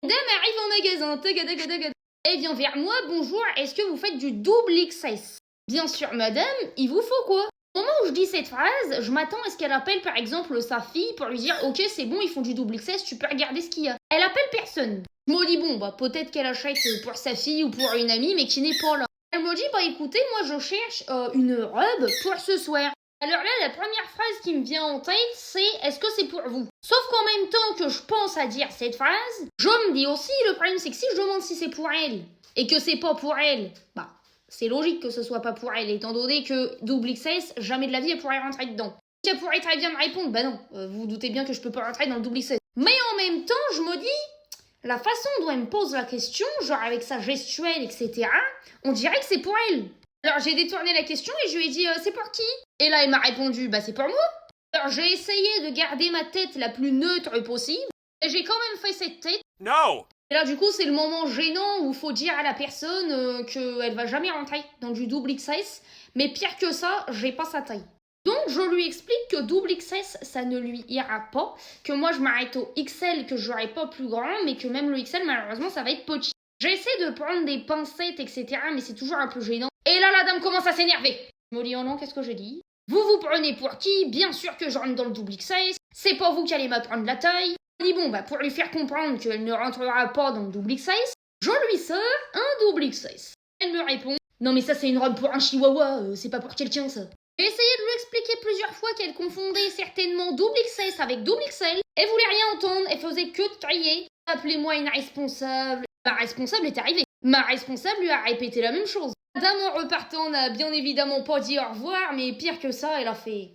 Dame arrive en magasin, taga, taga, taga. Elle vient vers moi, bonjour, est-ce que vous faites du double XS? Bien sûr, madame, il vous faut quoi? Au moment où je dis cette phrase, je m'attends à ce qu'elle appelle par exemple sa fille pour lui dire ok c'est bon ils font du double XS, tu peux regarder ce qu'il y a. Elle appelle personne. Je me dis bon bah peut-être qu'elle achète pour sa fille ou pour une amie mais qui n'est pas là. Elle me dit bah écoutez moi je cherche une robe pour ce soir. Alors là la première phrase qui me vient en tête c'est est-ce que c'est pour vous? Sauf qu'en même temps que je pense à dire cette phrase, je me dis aussi le problème c'est que si je demande si c'est pour elle et que c'est pas pour elle, bah c'est logique que ce soit pas pour elle, étant donné que double XS, jamais de la vie elle pourrait rentrer dedans. Elle pourrait très bien me répondre, bah non, vous vous doutez bien que je peux pas rentrer dans le double XS. Mais en même temps, je me dis, la façon dont elle me pose la question, genre avec sa gestuelle, etc., on dirait que c'est pour elle. Alors j'ai détourné la question et je lui ai dit, c'est pour qui? Et là elle m'a répondu, bah c'est pour moi. Alors j'ai essayé de garder ma tête la plus neutre possible, et j'ai quand même fait cette tête. No! Et là, du coup, c'est le moment gênant où il faut dire à la personne qu'elle va jamais rentrer dans du double XS. Mais pire que ça, j'ai pas sa taille. Donc, je lui explique que double XS, ça ne lui ira pas. Que moi, je m'arrête au XL, que j'aurai pas plus grand, mais que même le XL, malheureusement, ça va être petit. J'essaie de prendre des pincettes, etc., mais c'est toujours un peu gênant. Et là, la dame commence à s'énerver. Je me dis, oh non, qu'est-ce que j'ai dit? Vous vous prenez pour qui? Bien sûr que je rentre dans le double XS. C'est pas vous qui allez m'apprendre la taille. Je dis bon, bah pour lui faire comprendre qu'elle ne rentrera pas dans le double XS, je lui sors un double XS. Elle me répond non mais ça c'est une robe pour un chihuahua, c'est pas pour quelqu'un ça. J'ai essayé de lui expliquer plusieurs fois qu'elle confondait certainement double XS avec double XL. Elle voulait rien entendre, elle faisait que de crier. Appelez-moi une responsable. Ma responsable est arrivée. Ma responsable lui a répété la même chose. La dame en repartant n'a bien évidemment pas dit au revoir, mais pire que ça, elle a fait